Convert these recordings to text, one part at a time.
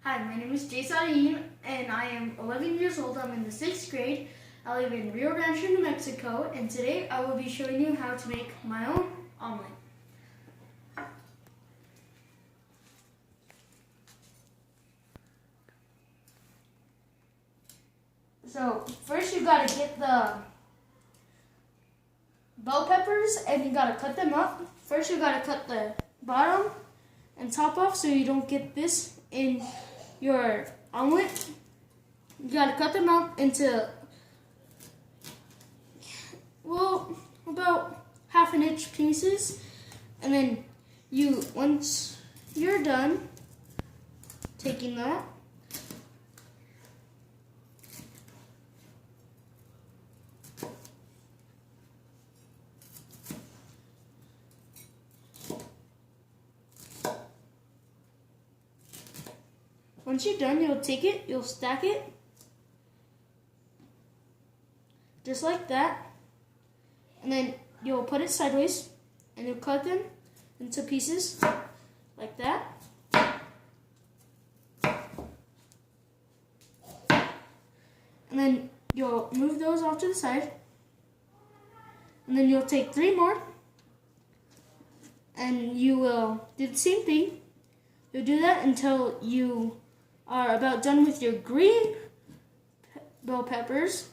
Hi, my name is Scot-Anita, and I am 11 years old. I'm in the 6th grade. I live in Rio Rancho, New Mexico, and today I will be showing you how to make my own omelet. So first you gotta get the bell peppers and you gotta cut them up. First you gotta cut the bottom and top off so you don't get this in your omelet. You gotta cut them out into, well, about 1/2 inch pieces. And then once you're done taking that, once you're done, you'll take it, you'll stack it, just like that, and then you'll put it sideways, and you'll cut them into pieces, like that. And then you'll move those off to the side, and then you'll take 3 more, and you will do the same thing. You'll do that until you are about done with your green bell peppers.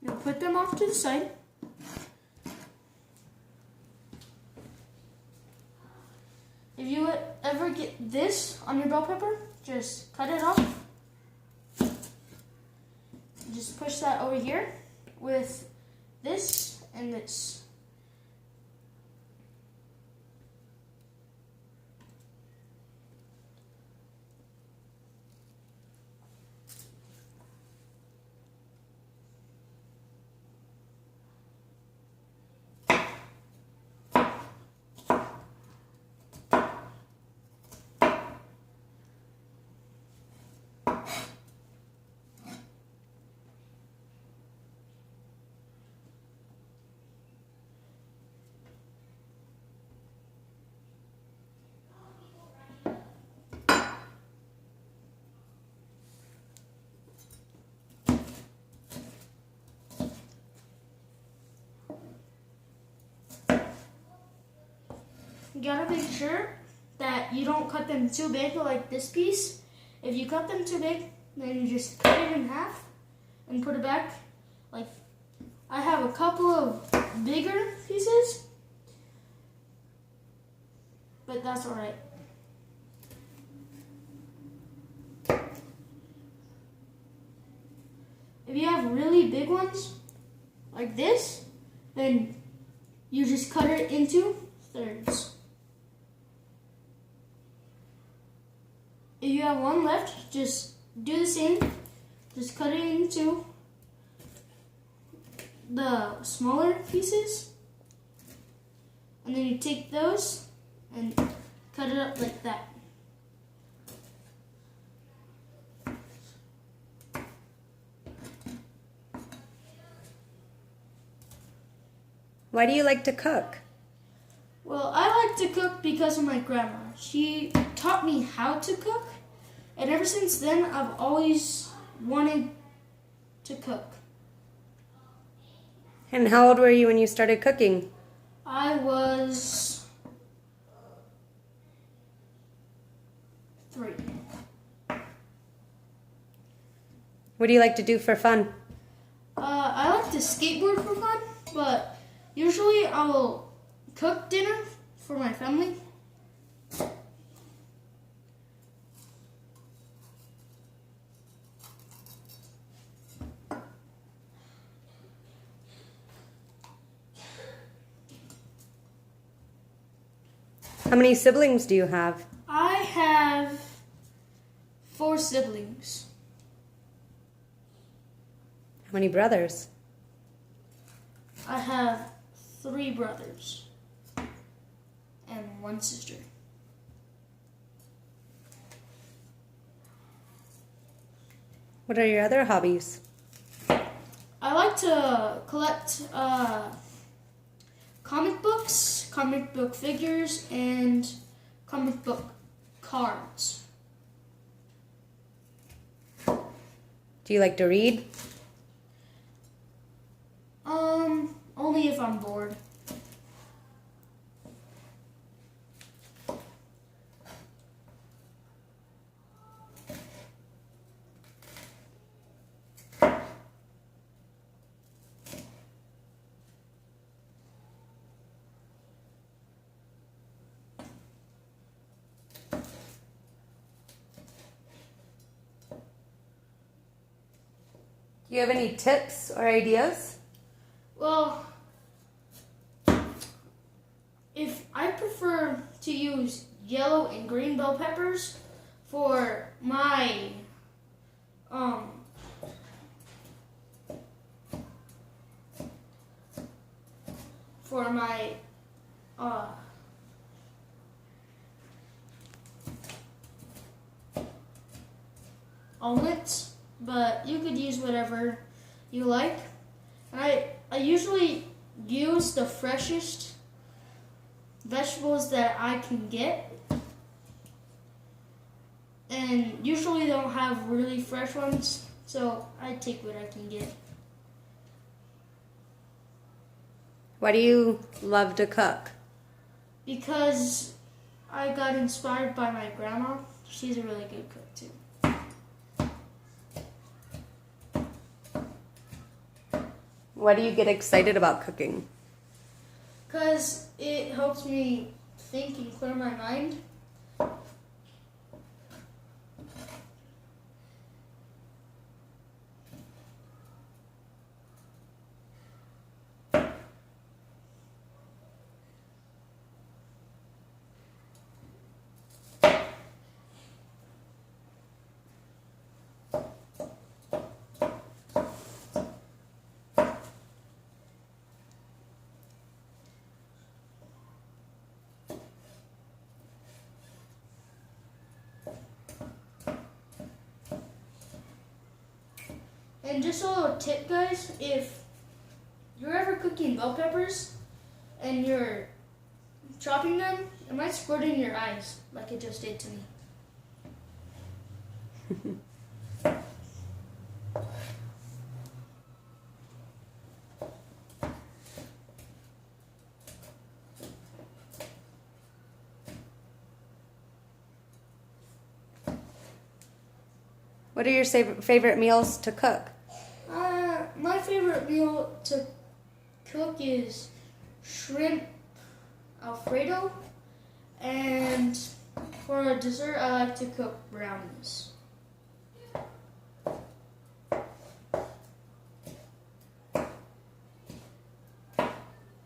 You'll put them off to the side. If you ever get this on your bell pepper, just cut it off. Just push that over here with this and this. You gotta make sure that you don't cut them too big like this piece. If you cut them too big, then you just cut it in half and put it back. Like, I have a couple of bigger pieces, but that's alright. If you have really big ones, like this, then you just cut it into thirds. If you have one left, just do the same. Just cut it into the smaller pieces. And then you take those and cut it up like that. Why do you like to cook? Well, I like to cook because of my grandma. She taught me how to cook, and ever since then, I've always wanted to cook. And how old were you when you started cooking? I was 3. What do you like to do for fun? I like to skateboard for fun, but usually I will cook dinner for my family. How many siblings do you have? I have 4 siblings. How many brothers? I have 3 brothers and 1 sister. What are your other hobbies? I like to collect comic books, comic book figures, and comic book cards. Do you like to read? Only if I'm bored. Do you have any tips or ideas? Well, if I prefer to use yellow and green bell peppers for my for my omelets, but you could use whatever you like. I usually use the freshest vegetables that I can get, and usually they don't have really fresh ones, so I take what I can get. Why do you love to cook? Because I got inspired by my grandma. She's a really good cook too. Why do you get excited about cooking? Because it helps me think and clear my mind. And just a little tip, guys, if you're ever cooking bell peppers and you're chopping them, it might squirt in your eyes like it just did to me. What are your favorite meals to cook? My favorite meal to cook is shrimp Alfredo, and for a dessert, I like to cook brownies.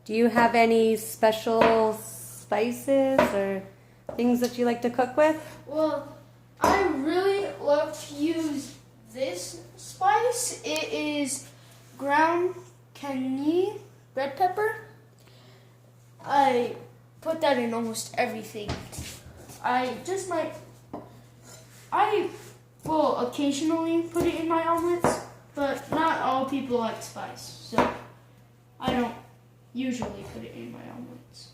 Do you have any special spices or things that you like to cook with? Well, I really love to use this spice. It is ground cayenne red pepper. I put that in almost everything. I will occasionally put it in my omelets, but not all people like spice, so I don't usually put it in my omelets.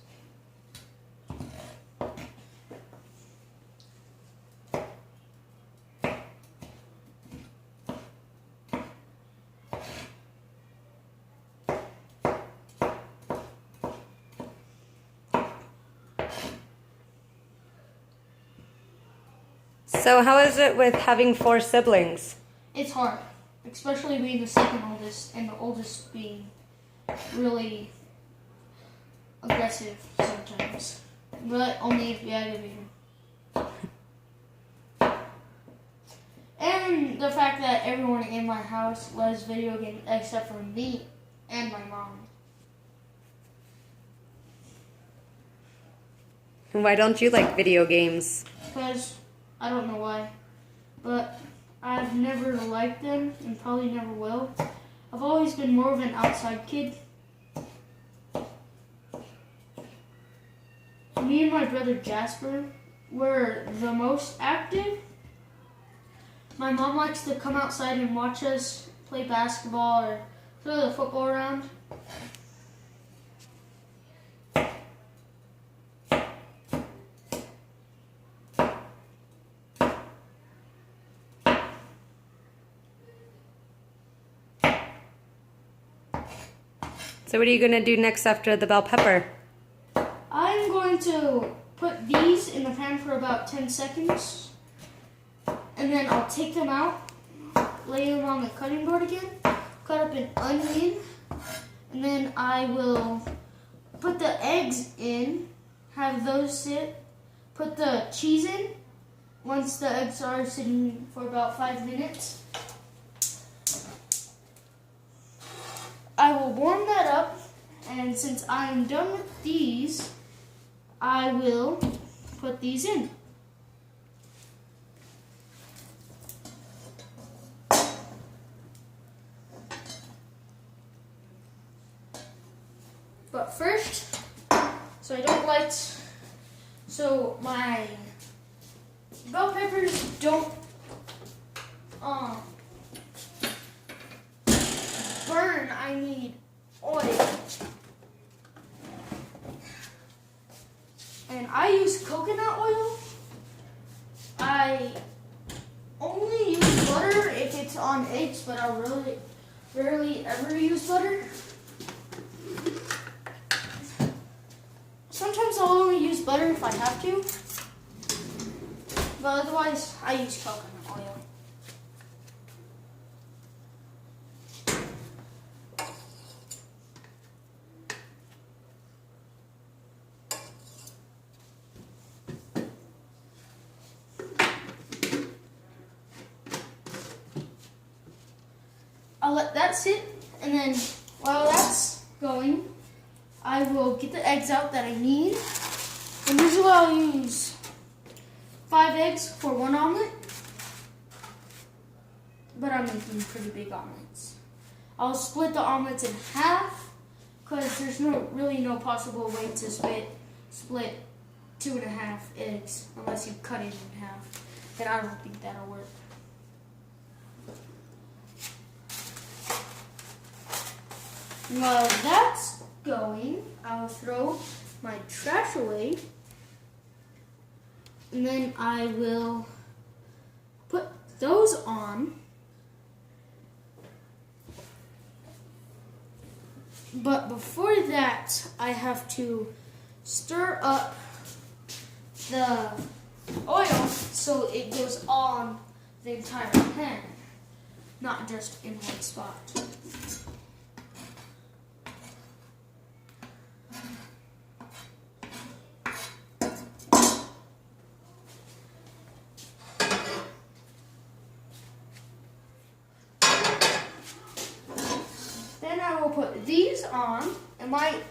So how is it with having 4 siblings? It's hard, especially being the second oldest and the oldest being really aggressive sometimes, but only if you aggravate him. And the fact that everyone in my house loves video games except for me and my mom. And why don't you like video games? Because I don't know why, but I've never liked them and probably never will. I've always been more of an outside kid. Me and my brother Jasper were the most active, my mom likes to come outside and watch us play basketball or throw the football around. So what are you going to do next after the bell pepper? I'm going to put these in the pan for about 10 seconds. And then I'll take them out, lay them on the cutting board again, cut up an onion, and then I will put the eggs in, have those sit, put the cheese in once the eggs are sitting for about 5 minutes. I will warm that up, and since I'm done with these, I will put these in. But first, so my bell peppers don't burn, I need oil. And I use coconut oil. I only use butter if it's on eggs, but I really rarely ever use butter. Sometimes I'll only use butter if I have to, but otherwise I use coconut oil. I'll let that sit, and then while that's going, I will get the eggs out that I need. And usually I'll use 5 eggs for 1 omelet, but I'm making pretty big omelets. I'll split the omelets in half because there's really no possible way to split 2.5 eggs unless you cut it in half, and I don't think that'll work. While that's going, I'll throw my trash away, and then I will put those on. But before that, I have to stir up the oil so it goes on the entire pan, not just in one spot. Then I will put these on. It might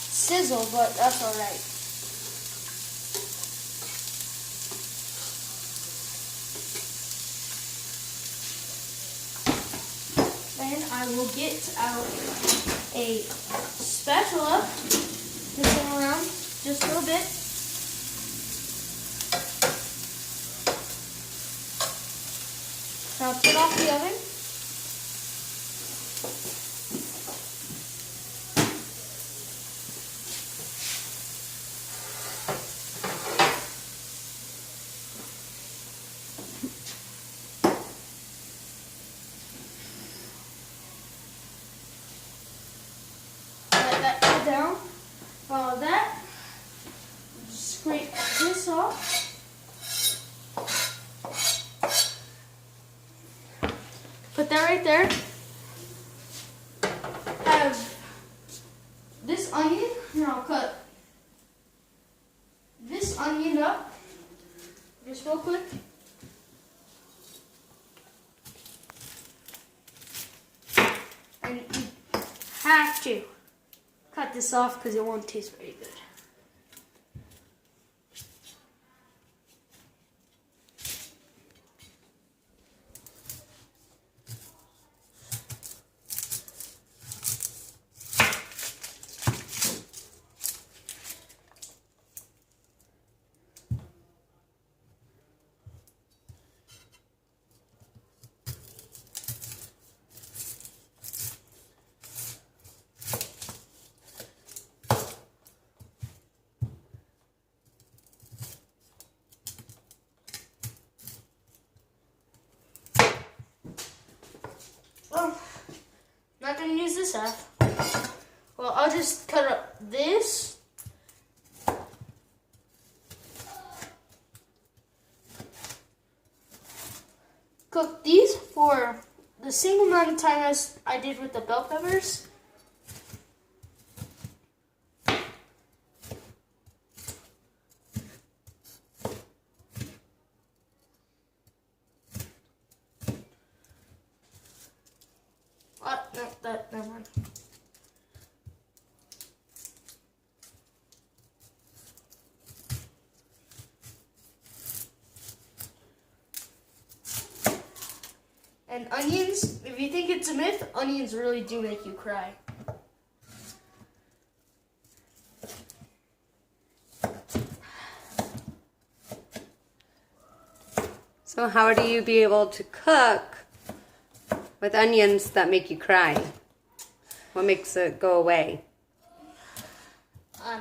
sizzle, but that's all right. Then I will get out a spatula, mix them around just a little bit. Now turn off the oven. Let that cool down. Follow that. Scrape this off. Put that right there. Have this onion, and I'll cut this onion up just real quick. And you have to cut this off because it won't taste very good. this half? Well, I'll just cut up this. Cook these for the same amount of time as I did with the bell peppers. No, never mind. And onions, if you think it's a myth, onions really do make you cry. So how do you be able to cook with onions that make you cry? What makes it go away? I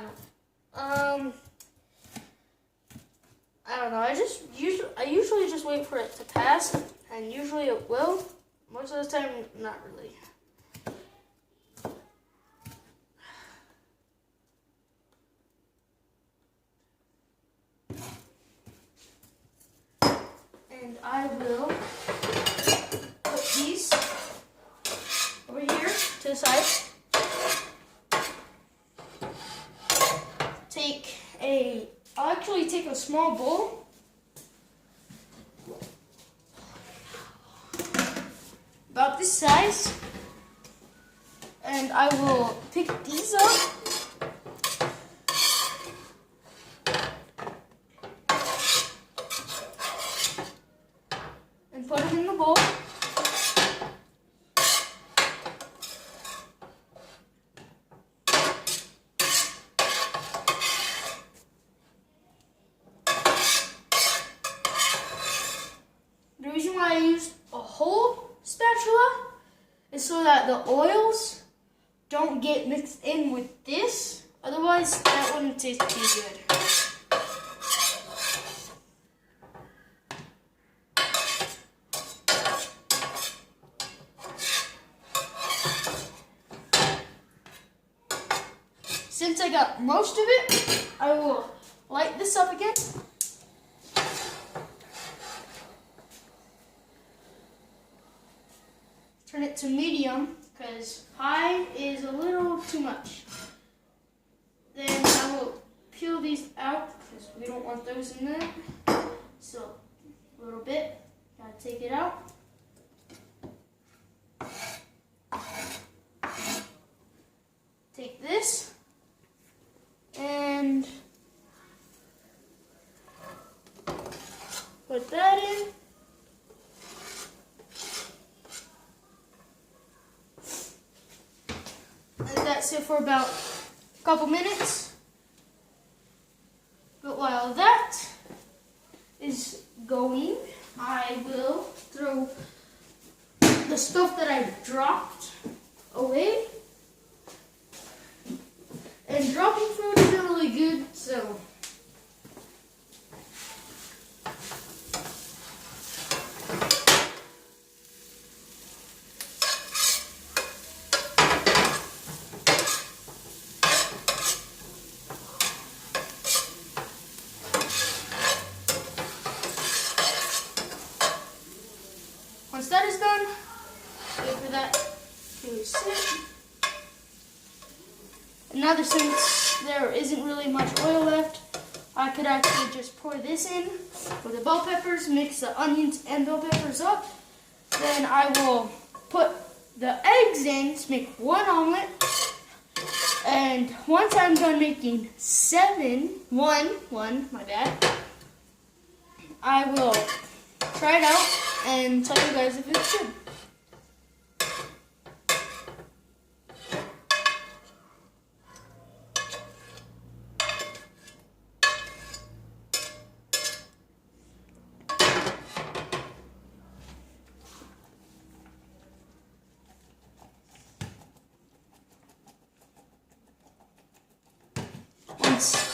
don't know. I usually just wait for it to pass, and usually it will. Most of the time, not really. And I will put these over here to the side. I'll actually take a small bowl. About this size. And I will pick these up. And put them in the bowl. The reason why I use a whole spatula is so that the oils don't get mixed in with this. Otherwise, that wouldn't taste too good. Since I got most of it, I will light this up again. Turn it to medium, because high is a little too much. Then I will peel these out, because we don't want those in there. So, a little bit, gotta take it out. Take this, and put that in. That's it for about a couple minutes. But while that is going, I will throw the stuff that I dropped away. And dropping food isn't really good, so once that is done, wait for that to sit. Now since there isn't really much oil left, I could actually just pour this in with the bell peppers, mix the onions and bell peppers up. Then I will put the eggs in to make one omelet. And once I'm done making my bad, I will try it out and tell you guys if it's good.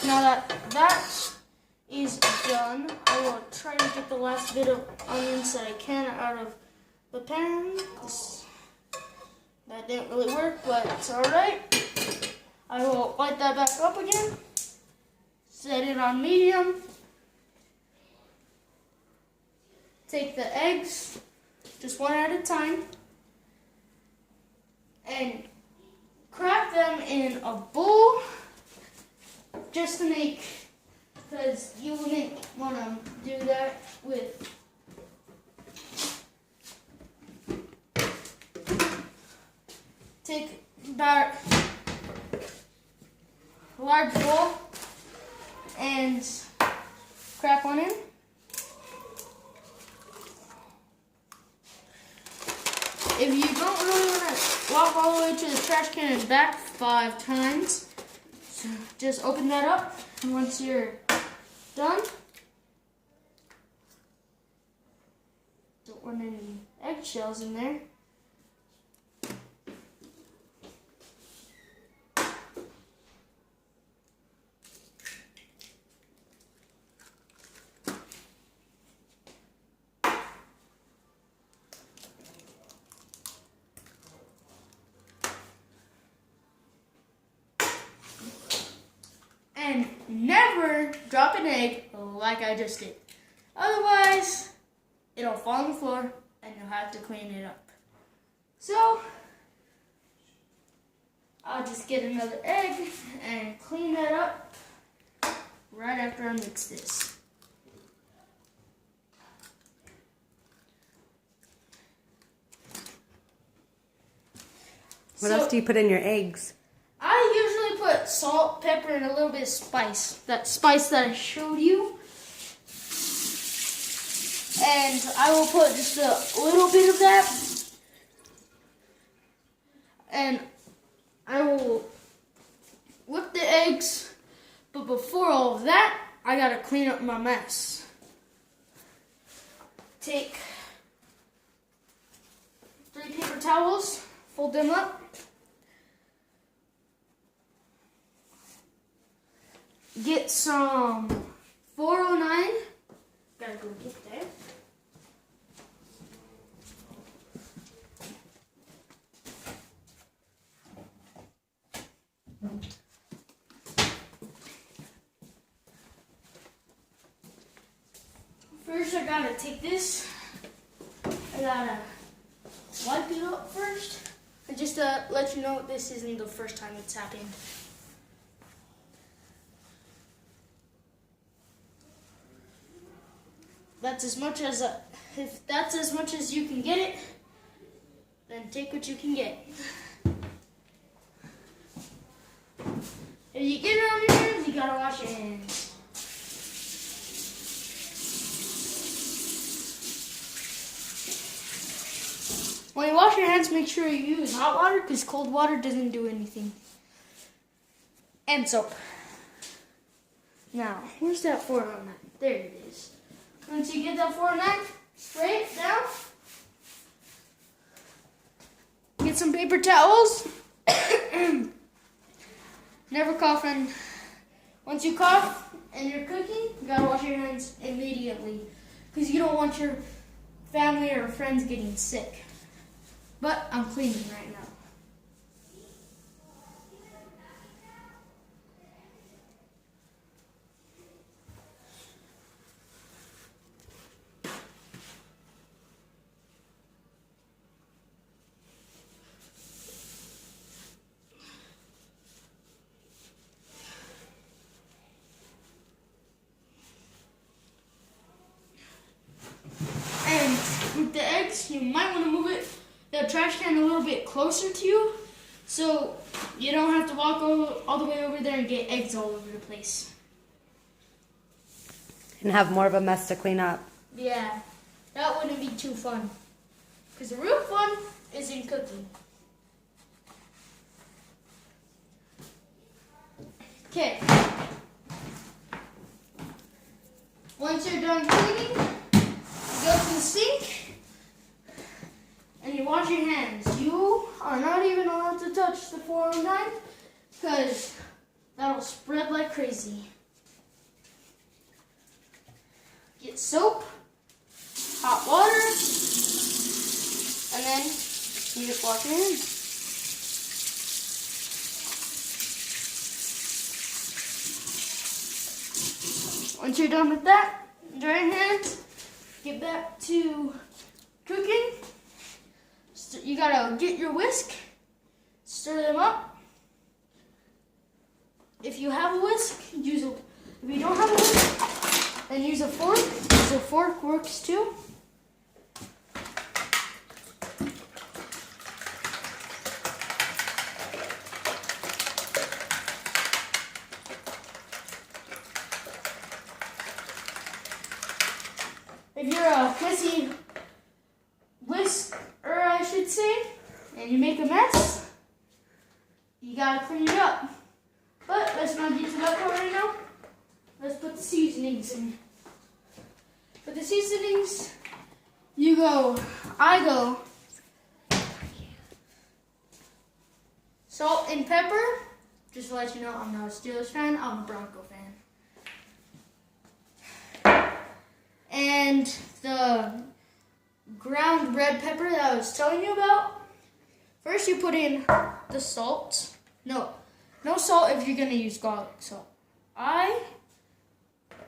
Now that is done, I will try to get the last bit of onions that I can out of the pan. That didn't really work, but it's alright. I will light that back up again. Set it on medium. Take the eggs, just one at a time, and crack them in a bowl just to make, because you wouldn't want to do that with take about a large bowl and crack one in. If you don't really want to walk all the way to the trash can and back 5 times, so just open that up, and once you're done, don't want any eggshells in there. And never drop an egg like I just did. Otherwise, it'll fall on the floor and you'll have to clean it up. So, I'll just get another egg and clean that up right after I mix this. What else do you put in your eggs? I usually put salt, pepper, and a little bit of spice. That spice that I showed you. And I will put just a little bit of that. And I will whip the eggs. But before all of that, I gotta clean up my mess. Take 3 paper towels, fold them up. Get some 409. Gotta go get that. First, I gotta take this. I gotta wipe it up first. And just to let you know, this isn't the first time it's happened. That's as much as if that's as much as you can get it, then take what you can get. If you get it on your hands, you gotta wash your hands. When you wash your hands, make sure you use hot water because cold water doesn't do anything. And soap. Now, where's that 409? There it is. Once you get that 409, spray it down. Get some paper towels. Never coughing. Once you cough and you're cooking, you gotta wash your hands immediately because you don't want your family or friends getting sick. But I'm cleaning right now. With the eggs, you might want to move the trash can a little bit closer to you so you don't have to walk all the way over there and get eggs all over the place. And have more of a mess to clean up. Yeah, that wouldn't be too fun. Because the real fun is in cooking. Okay. Once you're done cleaning, go to the sink. And you wash your hands. You are not even allowed to touch the 409 because that'll spread like crazy. Get soap, hot water, and then you just wash your hands. Once you're done with that, dry your hands, get back to cooking. You gotta get your whisk, stir them up. If you have a whisk, use a. If you don't have a whisk, then use a fork. Use a fork works too. If you're a messy whisker, I should say, and you make a mess, you gotta clean it up. But let's not get to that part right now. Let's put the seasonings in. For the seasonings, I go salt and pepper. Just to let you know, I'm not a Steelers fan, I'm a Bronco fan. And the ground red pepper that I was telling you about. First you put in the salt. No salt if you're going to use garlic salt. I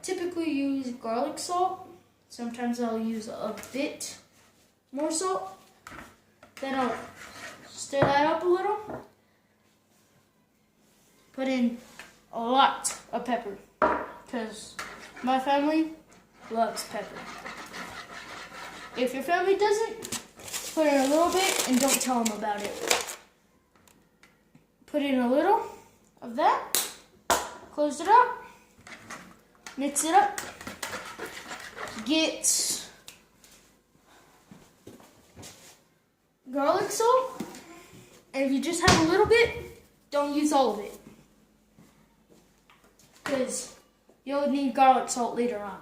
typically use garlic salt. Sometimes I'll use a bit more salt. Then I'll stir that up a little. Put in a lot of pepper because my family loves pepper. If your family doesn't, put in a little bit and don't tell them about it. Put in a little of that, close it up, mix it up, get garlic salt, and if you just have a little bit, don't use all of it, because you'll need garlic salt later on.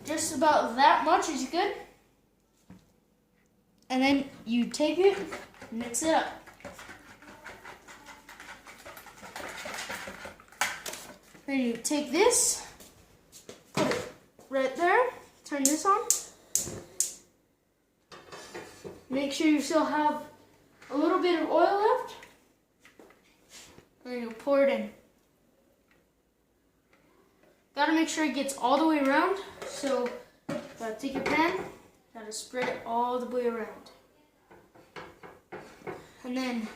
Just about that much is good. And then you take it, mix it up. Then you take this, put it right there, turn this on. Make sure you still have a little bit of oil left. And then you pour it in. Gotta make sure it gets all the way around. So, gotta take your pan, gotta spread it all the way around. And then,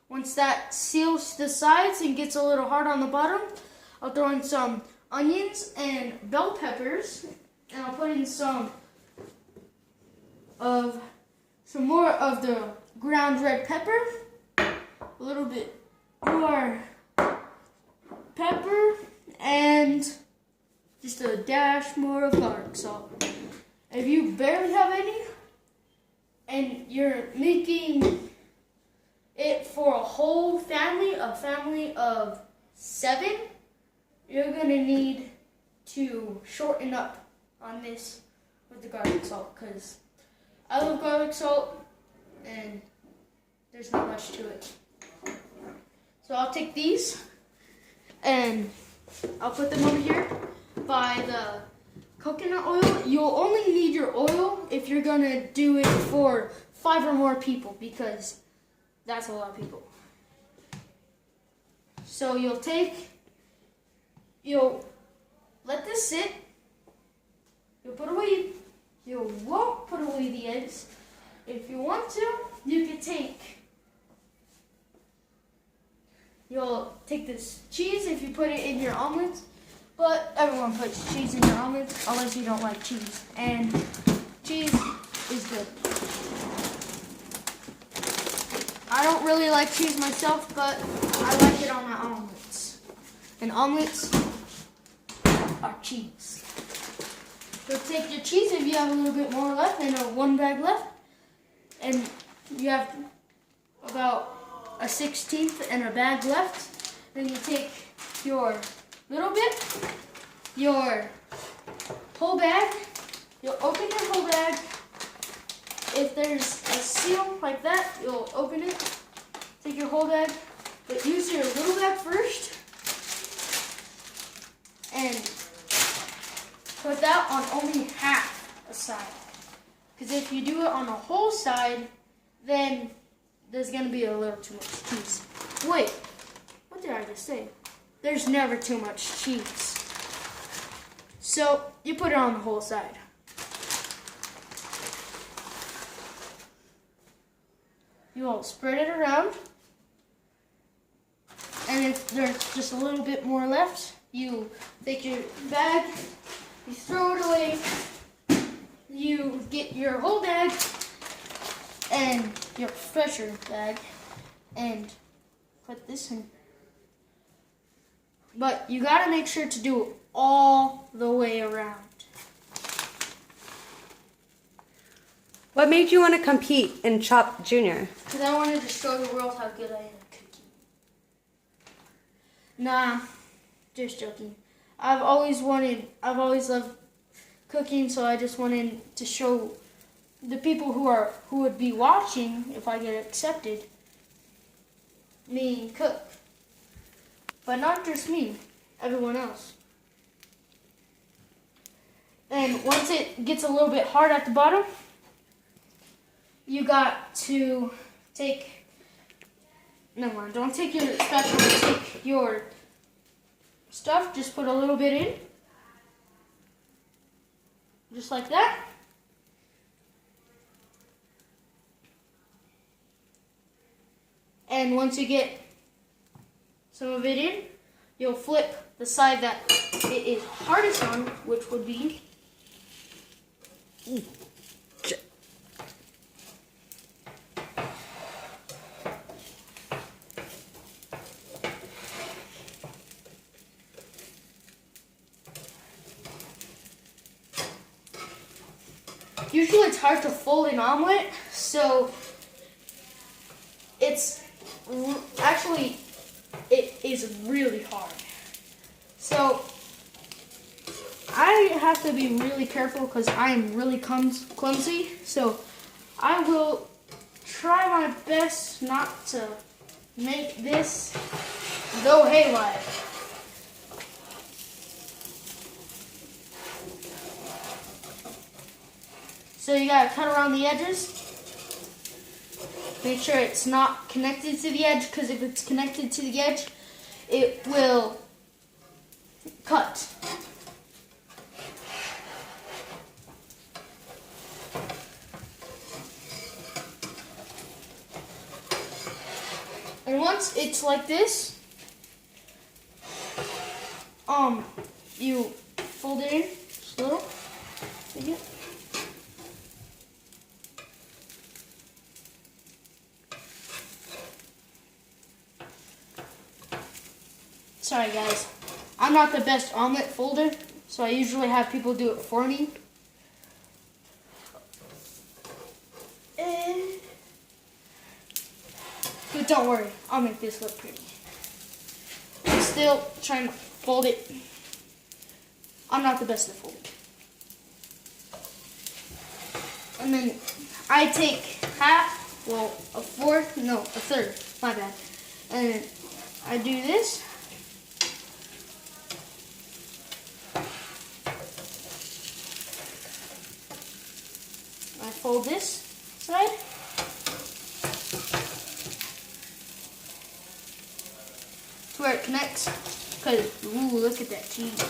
once that seals the sides and gets a little hard on the bottom, I'll throw in some onions and bell peppers, and I'll put in some more of the ground red pepper, a little bit more pepper, and just a dash more of garlic salt. If you barely have any, and you're making it for a whole family, a family of 7, you're going to need to shorten up on this with the garlic salt, because I love garlic salt, and there's not much to it. So I'll take these, and I'll put them over here by the coconut oil. You'll only need your oil if you're going to do it for 5 or more people, because that's a lot of people. So you'll let this sit. You won't put away the eggs. If you want to, you'll take this cheese if you put it in your omelets. But everyone puts cheese in your omelets unless you don't like cheese. And cheese is good. I don't really like cheese myself, but I like it on my omelets. And omelets are cheese. So take your cheese if you have a little bit more left, and 1 bag left. And you have about a 1/16 and a bag left. Then you take your little bit, your whole bag, you'll open your whole bag. If there's a seal like that, you'll open it, take your whole bag, but use your little bag first, and put that on only half a side. Because if you do it on a whole side, then there's going to be a little too much cheese. Wait, what did I just say? There's never too much cheese. So you put it on the whole side. You all spread it around. And if there's just a little bit more left, you take your bag, you throw it away, you get your whole bag and your fresher bag and put this in. But you gotta make sure to do it all the way around. What made you want to compete in Chop Junior? Because I wanted to show the world how good I am at cooking. Nah, just joking. I've always loved cooking, so I just wanted to show the people who would be watching, if I get accepted, me cook. But not just me, everyone else. And once it gets a little bit hard at the bottom, you got to take, never mind, don't take your spatula, take your stuff, just put a little bit in, just like that. And once you get some of it in, you'll flip the side that it is hardest on, which would be usually it's hard to fold an omelet, so it's actually, it is really hard. So I have to be really careful because I am really clumsy. So I will try my best not to make this go haywire. So you gotta cut around the edges. Make sure it's not connected to the edge, because if it's connected to the edge, it will cut. And once it's like this, you fold it in just a little. Like it. Sorry guys, I'm not the best omelet folder, so I usually have people do it for me. But don't worry, I'll make this look pretty. I'm still trying to fold it. I'm not the best at folding. And then I take half, well, a fourth, no, a third, my bad. And I do this. I fold this side. To where it connects. Because, ooh, look at that cheese.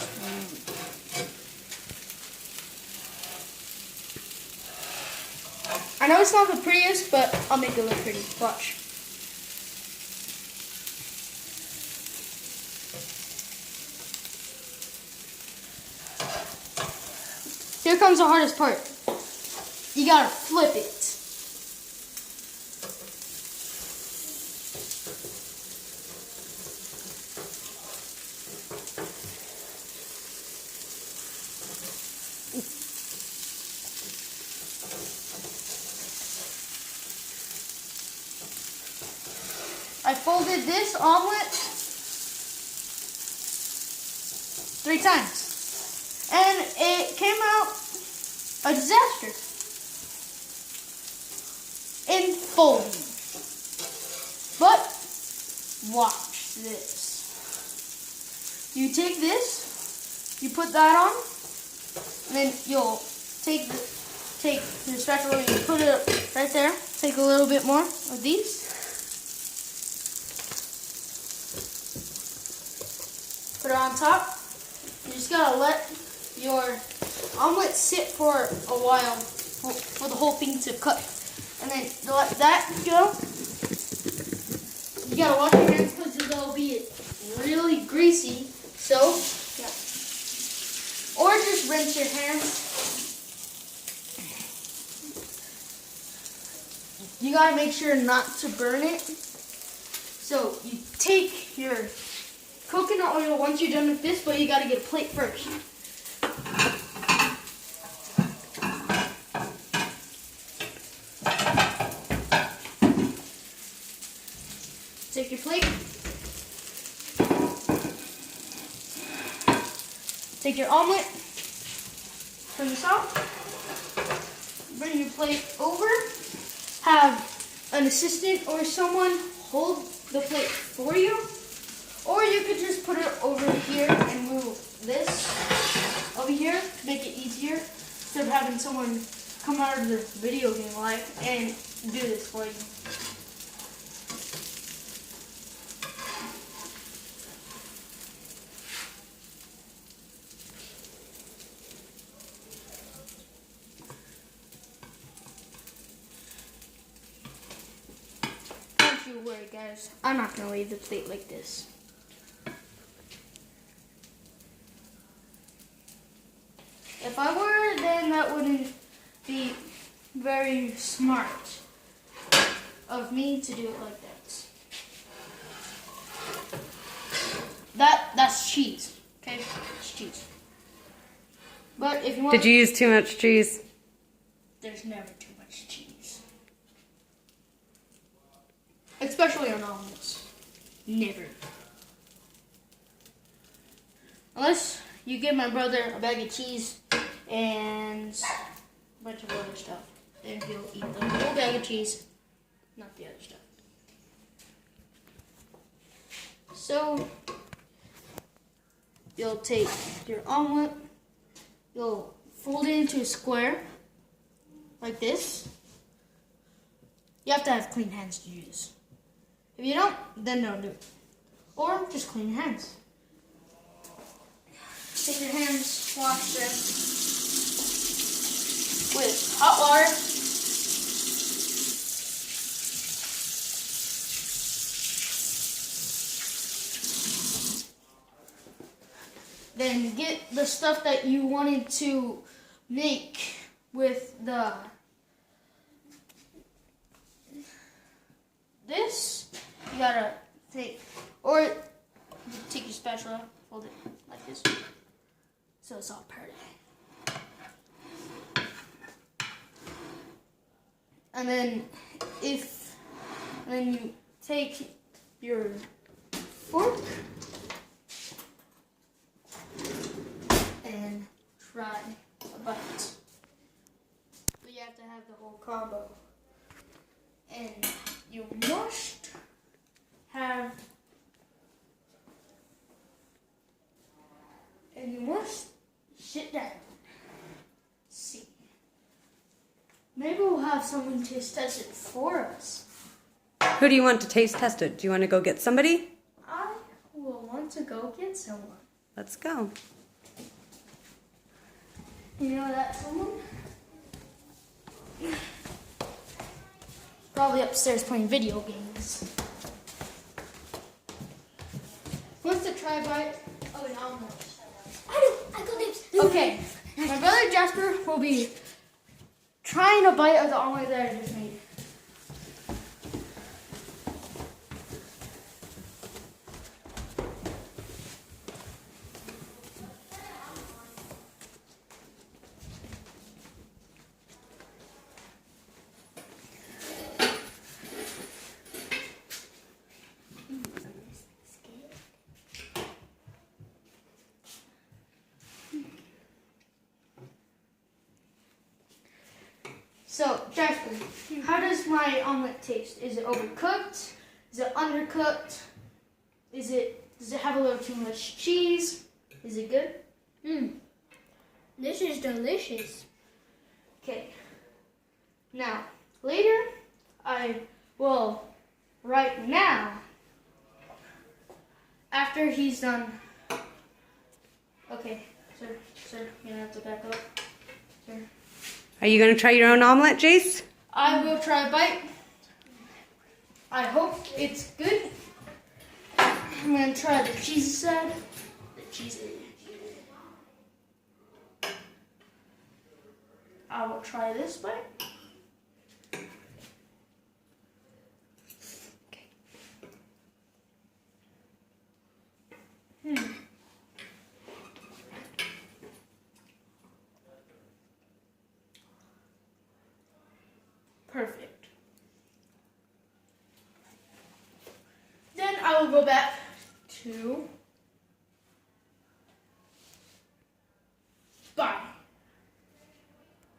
I know it's not the prettiest, but I'll make it look pretty. Watch. Here comes the hardest part. You gotta flip it. I folded this omelet 3 times, and it came out a disaster in folding. But watch this. You take this, you put that on, and then you'll take the spatula, you put it right there. Take a little bit more of these. put it on top. You just gotta let your omelet sit for a while for the whole thing to cook. And then let that go. You gotta wash your hands because they'll be really greasy. So, yeah. Or just rinse your hands. You gotta make sure not to burn it. So you take your coconut oil once you're done with this, but you gotta get a plate first. Take your plate. Take your omelet. Turn this off. Bring your plate over. Have an assistant or someone hold the plate for you. Or you could just put it over here and move this over here to make it easier instead of having someone come out of the video game life and do this for you. Don't you worry, guys. I'm not going to leave the plate like this. If I were, then that wouldn't be very smart of me to do it like that. That's cheese, okay? It's cheese. But if you want... Did you use too much cheese? There's never too much cheese. Especially on omelets. Never. Unless you give my brother a bag of cheese and a bunch of other stuff. Then he'll eat the whole bag of cheese, not the other stuff. So, you'll take your omelet, you'll fold it into a square, like this. You have to have clean hands to do this. If you don't, then don't do it. Or just clean your hands. Take your hands, wash them with hot water. Then get the stuff that you wanted to make with this. You gotta take, or you take your spatula, fold it like this. So it's all pretty. And then you take your fork and try a bite. But you have to have the whole combo. And you must have, and you must sit down. See. Maybe we'll have someone taste test it for us. Who do you want to taste test it? Do you want to go get somebody? I will want to go get someone. Let's go. You know that someone? Probably upstairs playing video games. What's the try bite of an omelet? I got it. Okay, my brother Jasper will be trying a bite of the omelet that I just made. So, Jasper, how does my omelet taste? Is it overcooked? Is it undercooked? Does it have a little too much cheese? Is it good? This is delicious. Okay. Now, later, right now, after he's done Okay, sir, you're gonna have to back up. Sir. Are you going to try your own omelet, Jace? I will try a bite. I hope it's good. I'm gonna try the cheesy side. The cheesy. I will try this bite. Perfect. Then I will go back to